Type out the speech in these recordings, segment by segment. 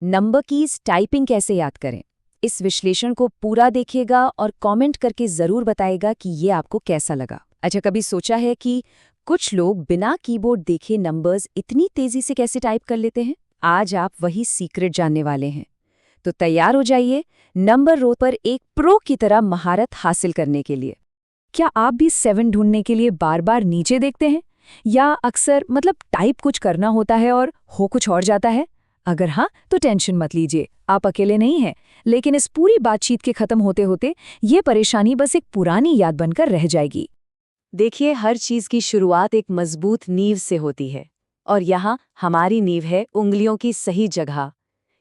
Number keys typing कैसे याद करें, इस विश्लेषण को पूरा देखिएगा और कमेंट करके ज़रूर बताएगा कि ये आपको कैसा लगा। अच्छा, कभी सोचा है कि कुछ लोग बिना कीबोर्ड देखे नंबर्स इतनी तेज़ी से कैसे टाइप कर लेते हैं? आज आप वही सीक्रेट जानने वाले हैं। तो तैयार हो जाइए नंबर रो पर एक प्रो की तरह महारत हासिल करने के लिए। क्या आप भी 7 ढूंढने के लिए बार बार नीचे देखते हैं, या अक्सर टाइप कुछ करना होता है और हो कुछ और जाता है? अगर हाँ, तो टेंशन मत लीजिए, आप अकेले नहीं हैं। लेकिन इस पूरी बातचीत के खत्म होते होते ये परेशानी बस एक पुरानी याद बनकर रह जाएगी। देखिए, हर चीज की शुरुआत एक मजबूत नींव से होती है, और यहाँ हमारी नींव है उंगलियों की सही जगह।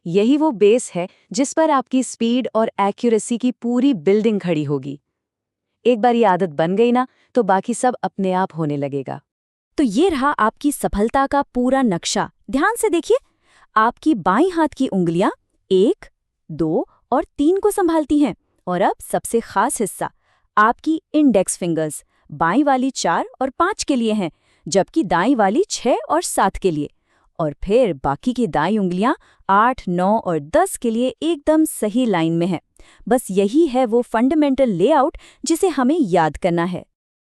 यही वो बेस है जिस पर आपकी स्पीड और एक्यूरेसी की पूरी बिल्डिंग खड़ी होगी। एक बार ये आदत बन गई ना, तो बाकी सब अपने आप होने लगेगा। तो ये रहा आपकी सफलता का पूरा नक्शा। ध्यान से देखिए, आपकी बाईं हाथ की उंगलियां 1, 2 और 3 को संभालती हैं। और अब सबसे खास हिस्सा, आपकी इंडेक्स फिंगर्स बाईं वाली 4 और 5 के लिए हैं, जबकि दाईं वाली 6 और 7 के लिए। और फिर बाकी की दाईं उंगलियां 8, 9 और 10 के लिए एकदम सही लाइन में हैं। बस यही है वो फंडामेंटल लेआउट जिसे हमें याद करना है।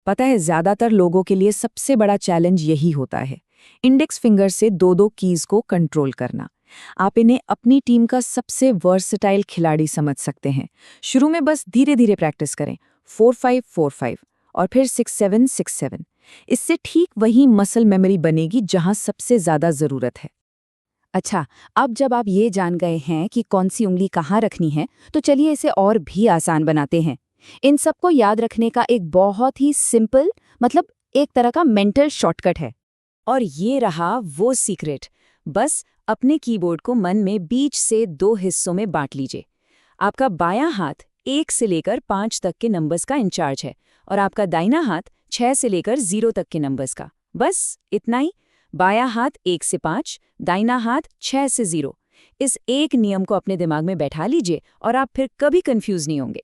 पता है, ज्यादातर लोगों के लिए सबसे बड़ा चैलेंज यही होता है, इंडेक्स फिंगर से दो दो कीज को कंट्रोल करना। आप इन्हें अपनी टीम का सबसे वर्सटाइल खिलाड़ी समझ सकते हैं। शुरू में बस धीरे धीरे प्रैक्टिस करें, 4-5-4-5 और फिर 6-7-6-7। इससे ठीक वही मसल मेमोरी बनेगी जहां सबसे ज्यादा जरूरत है। अच्छा, अब जब आप ये जान गए हैं कि कौन सी उंगली कहाँ रखनी है, तो चलिए इसे और भी आसान बनाते हैं। इन सबको याद रखने का एक बहुत ही सिंपल, एक तरह का मेंटल शॉर्टकट है। और ये रहा वो सीक्रेट। बस अपने कीबोर्ड को मन में बीच से 2 हिस्सों में बांट लीजिए। आपका बायां हाथ 1 से लेकर 5 तक के नंबर्स का इंचार्ज है, और आपका दाहिना हाथ 6 से लेकर 0 तक के नंबर्स का। बस इतना ही। बायां हाथ 1 से 5, दाहिना हाथ 6 से 0। इस एक नियम को अपने दिमाग में बैठा लीजिए और आप फिर कभी कंफ्यूज नहीं होंगे।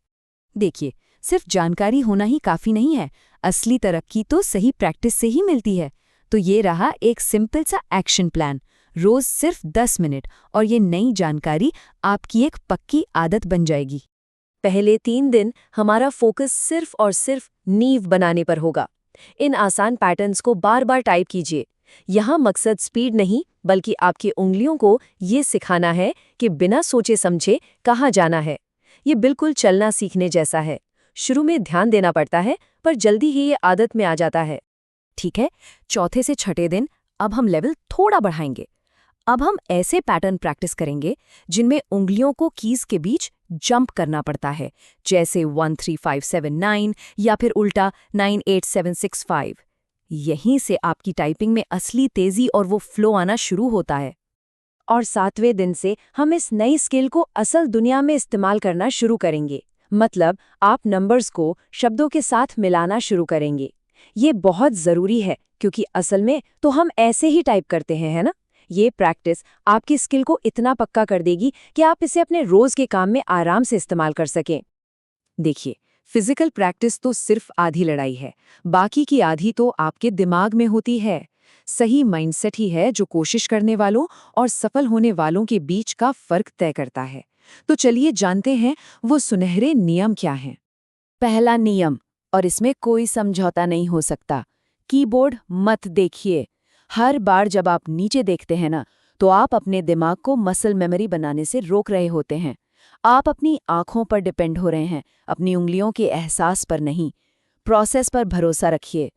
देखिए, सिर्फ जानकारी होना ही काफी नहीं है, असली तरक्की तो सही प्रैक्टिस से ही मिलती है। तो ये रहा एक सिंपल सा एक्शन प्लान, रोज सिर्फ 10 मिनट, और ये नई जानकारी आपकी एक पक्की आदत बन जाएगी। पहले 3 दिन हमारा फोकस सिर्फ और सिर्फ नींव बनाने पर होगा। इन आसान पैटर्न्स को बार बार टाइप कीजिए। यहाँ मकसद स्पीड नहीं, बल्कि आपकी उंगलियों को ये सिखाना है कि बिना सोचे समझे कहाँ जाना है। ये बिल्कुल चलना सीखने जैसा है। शुरू में ध्यान देना पड़ता है, पर जल्दी ही ये आदत में आ जाता है। ठीक है, चौथे से छठे दिन अब हम लेवल थोड़ा बढ़ाएंगे। अब हम ऐसे पैटर्न प्रैक्टिस करेंगे जिनमें उंगलियों को कीज के बीच जंप करना पड़ता है, जैसे 1-3-5-7-9 या फिर उल्टा 9-8-7-6-5। यहीं से आपकी टाइपिंग में असली तेजी और वो फ्लो आना शुरू होता है। और 7वें दिन से हम इस नई स्किल को असल दुनिया में इस्तेमाल करना शुरू करेंगे। मतलब आप नंबर्स को शब्दों के साथ मिलाना शुरू करेंगे। ये बहुत ज़रूरी है, क्योंकि असल में तो हम ऐसे ही टाइप करते हैं, है ना? ये प्रैक्टिस आपकी स्किल को इतना पक्का कर देगी कि आप इसे अपने रोज के काम में आराम से इस्तेमाल कर सकें। देखिए, फिजिकल प्रैक्टिस तो सिर्फ आधी लड़ाई है, बाकी की आधी तो आपके दिमाग में होती है। सही माइंडसेट ही है जो कोशिश करने वालों और सफल होने वालों के बीच का फर्क तय करता है। तो चलिए जानते हैं वो सुनहरे नियम क्या हैं। पहला नियम, और इसमें कोई समझौता नहीं हो सकता, कीबोर्ड मत देखिए। हर बार जब आप नीचे देखते हैं ना, तो आप अपने दिमाग को मसल मेमोरी बनाने से रोक रहे होते हैं। आप अपनी आंखों पर डिपेंड हो रहे हैं, अपनी उंगलियों के एहसास पर नहीं। प्रोसेस पर भरोसा रखिए।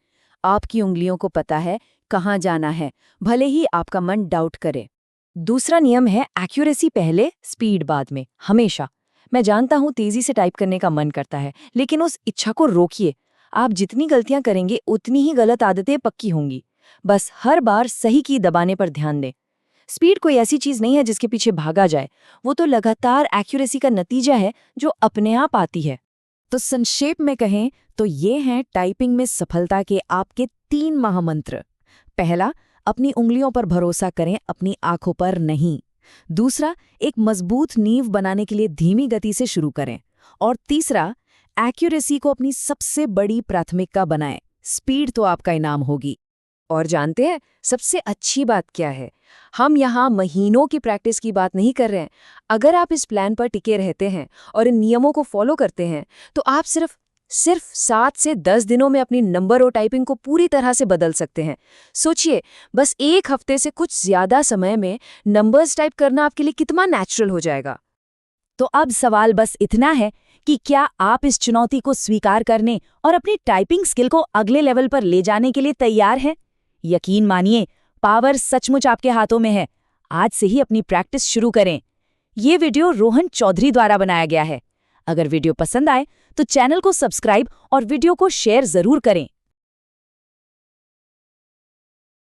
आपकी उंगलियों को पता है कहाँ जाना है, भले ही आपका मन डाउट करे। दूसरा नियम है एक्यूरेसी पहले, स्पीड बाद में, हमेशा। मैं जानता हूँ तेजी से टाइप करने का मन करता है, लेकिन उस इच्छा को रोकिए। आप जितनी गलतियां करेंगे उतनी ही गलत आदतें पक्की होंगी। बस हर बार सही की दबाने पर ध्यान दें। स्पीड कोई ऐसी चीज नहीं है जिसके पीछे भागा जाए, वो तो लगातार एक्यूरेसी का नतीजा है जो अपने आप आती है। तो संक्षेप में कहें तो ये हैं टाइपिंग में सफलता के आपके 3 महामंत्र। पहला, अपनी उंगलियों पर भरोसा करें, अपनी आंखों पर नहीं। दूसरा, एक मजबूत नींव बनाने के लिए धीमी गति से शुरू करें। और तीसरा, एक्यूरेसी को अपनी सबसे बड़ी प्राथमिकता बनाएं। स्पीड तो आपका इनाम होगी। और जानते हैं सबसे अच्छी बात क्या है? हम यहाँ महीनों की प्रैक्टिस की बात नहीं कर रहे हैं। अगर आप इस प्लान पर टिके रहते हैं और इन नियमों को फॉलो करते हैं, तो आप सिर्फ 7 से 10 दिनों में अपनी नंबर और टाइपिंग को पूरी तरह से बदल सकते हैं। सोचिए, बस एक हफ्ते से कुछ ज्यादा समय में नंबर्स टाइप करना आपके लिए कितना नेचुरल हो जाएगा। तो अब सवाल बस इतना है कि क्या आप इस चुनौती को स्वीकार करने और अपनी टाइपिंग स्किल को अगले लेवल पर ले जाने के लिए तैयार हैं? यकीन मानिए, पावर सचमुच आपके हाथों में है। आज से ही अपनी प्रैक्टिस शुरू करें। ये वीडियो रोहन चौधरी द्वारा बनाया गया है। अगर वीडियो पसंद आए तो चैनल को सब्सक्राइब और वीडियो को शेयर जरूर करें।